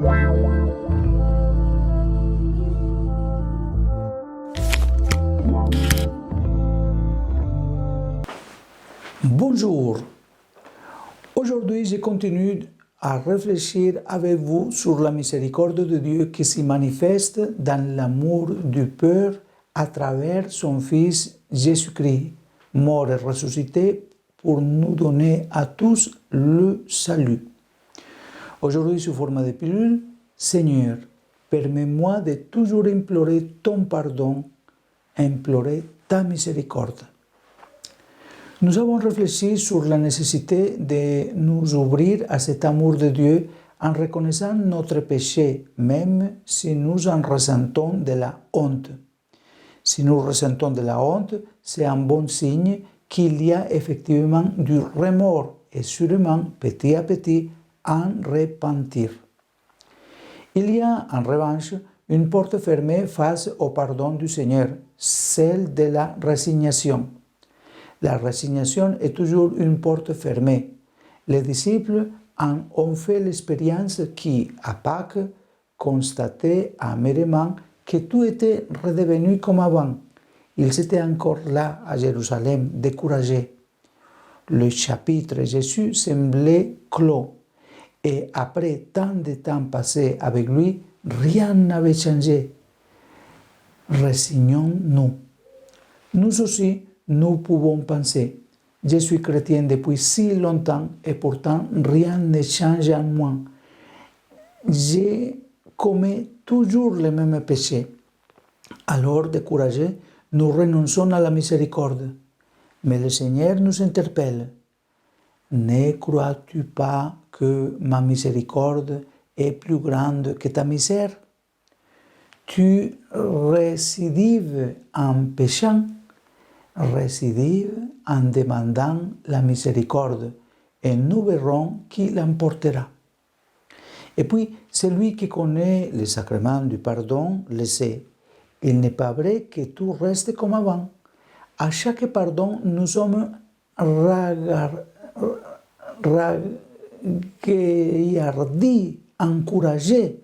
Bonjour. Aujourd'hui, je continue à réfléchir avec vous sur la miséricorde de Dieu qui s'y manifeste dans l'amour du Père à travers son Fils Jésus-Christ, mort et ressuscité pour nous donner à tous le salut. Aujourd'hui, sous forme de pilule, Seigneur, permets-moi de toujours implorer ton pardon, implorer ta miséricorde. Nous avons réfléchi sur la nécessité de nous ouvrir à cet amour de Dieu en reconnaissant notre péché, même si nous en ressentons de la honte. Si nous ressentons de la honte, c'est un bon signe qu'il y a effectivement du remords et sûrement, petit à petit, un repentir. Il y a, en revanche, une porte fermée face au pardon du Seigneur, celle de la résignation. La résignation est toujours une porte fermée. Les disciples en ont fait l'expérience qui, à Pâques, constataient amèrement que tout était redevenu comme avant. Ils étaient encore là, à Jérusalem, découragés. Le chapitre Jésus semblait clos. Et après tant de temps passé avec lui, rien n'avait changé. Résignons-nous. Nous aussi, nous pouvons penser, je suis chrétien depuis si longtemps et pourtant rien ne change en moi. Je commets toujours les mêmes péchés. Alors, découragés, nous renonçons à la miséricorde. Mais le Seigneur nous interpelle. Ne crois-tu pas que ma miséricorde est plus grande que ta misère? Tu récidives en péchant, récidive en demandant la miséricorde, et nous verrons qui l'emportera. Et puis, celui qui connaît le sacrement du pardon le sait. Il n'est pas vrai que tout reste comme avant. À chaque pardon, nous sommes raguillardis, encouragés,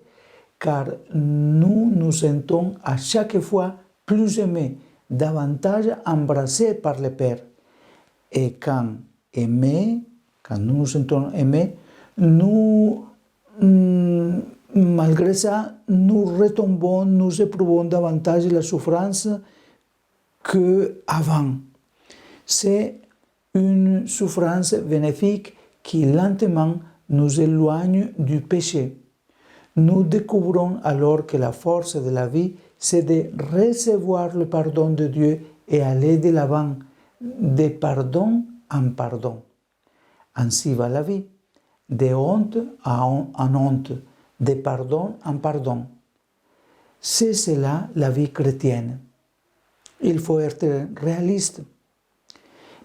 car nous nous sentons à chaque fois plus aimés, davantage embrassés par le Père. Et quand nous nous sentons aimés, malgré ça, nous retombons, nous éprouvons davantage la souffrance qu'avant. C'est une souffrance bénéfique qui lentement nous éloigne du péché. Nous découvrons alors que la force de la vie, c'est de recevoir le pardon de Dieu et aller de l'avant, de pardon en pardon. Ainsi va la vie, de honte en honte, de pardon en pardon. C'est cela la vie chrétienne. Il faut être réaliste.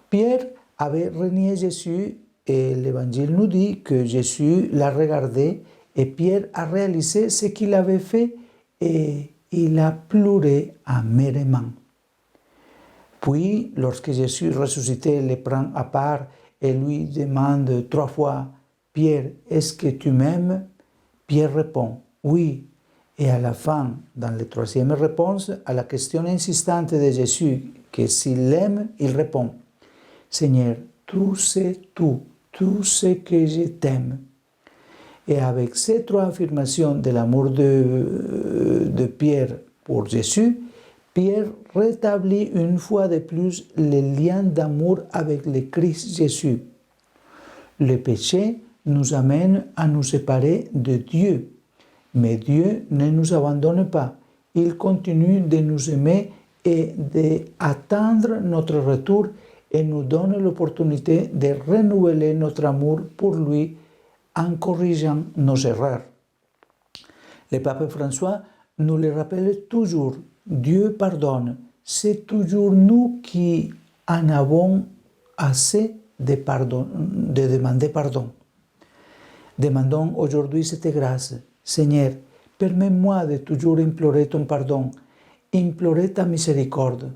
Pierre avait renié Jésus et l'Évangile nous dit que Jésus l'a regardé et Pierre a réalisé ce qu'il avait fait et il a pleuré amèrement. Puis, lorsque Jésus ressuscité le prend à part et lui demande 3 fois « Pierre, est-ce que tu m'aimes ?» Pierre répond « Oui ». Et à la fin, dans la 3e réponse, à la question insistante de Jésus, que s'il l'aime, il répond « Seigneur, tu sais tout ce que je t'aime ». Et avec ces 3 affirmations de l'amour de Pierre pour Jésus, Pierre rétablit une fois de plus les liens d'amour avec le Christ Jésus. Le péché nous amène à nous séparer de Dieu. Mais Dieu ne nous abandonne pas. Il continue de nous aimer et d'attendre notre retour et nous donne l'opportunité de renouveler notre amour pour lui en corrigeant nos erreurs. Le pape François nous le rappelle toujours. Dieu pardonne. C'est toujours nous qui en avons assez de demander pardon. Demandons aujourd'hui cette grâce. Seigneur, permets-moi de toujours implorer ton pardon, implorer ta miséricorde.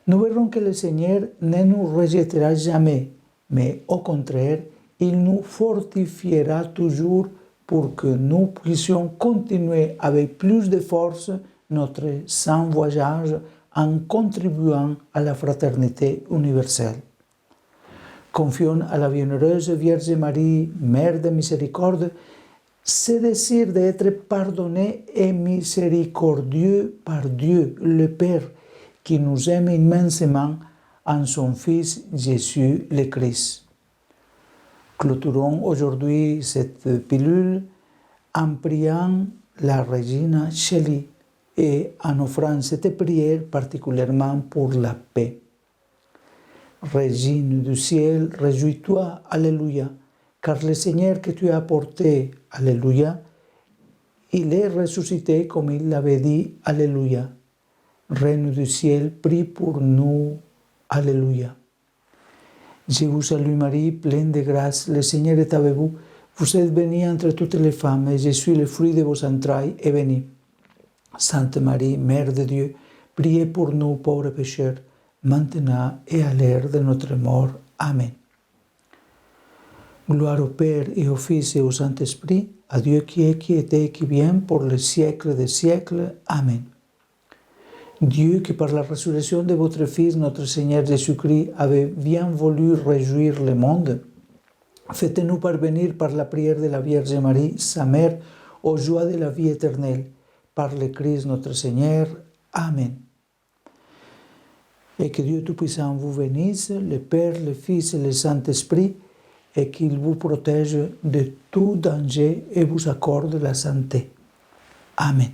Nous verrons que le Seigneur ne nous rejettera jamais, mais au contraire, il nous fortifiera toujours pour que nous puissions continuer avec plus de force notre saint voyage en contribuant à la fraternité universelle. Confions à la bienheureuse Vierge Marie, Mère de miséricorde, ce désir d'être pardonné et miséricordieux par Dieu, le Père, qui nous aime immensément en son Fils Jésus le Christ. Clôturons aujourd'hui cette pilule en priant la Regina Coeli et en offrant cette prière particulièrement pour la paix. Régine du ciel, réjouis-toi, Alléluia, car le Seigneur que tu as porté, Alléluia, il est ressuscité comme il l'avait dit, Alléluia. Reine du ciel, prie pour nous, Alléluia. Je vous salue Marie, pleine de grâce, le Seigneur est avec vous. Vous êtes bénie entre toutes les femmes, et je suis le fruit de vos entrailles est béni. Sainte Marie, Mère de Dieu, priez pour nous pauvres pécheurs, maintenant et à l'heure de notre mort. Amen. Gloire au Père et au Fils et au Saint-Esprit, à Dieu qui est, qui était et qui vient, pour les siècles des siècles. Amen. Dieu qui par la résurrection de votre Fils, notre Seigneur Jésus-Christ, avait bien voulu réjouir le monde, faites-nous parvenir par la prière de la Vierge Marie, sa mère, aux joies de la vie éternelle. Par le Christ notre Seigneur. Amen. Et que Dieu Tout-Puissant vous bénisse, le Père, le Fils et le Saint-Esprit, et qu'il vous protège de tout danger et vous accorde la santé. Amen.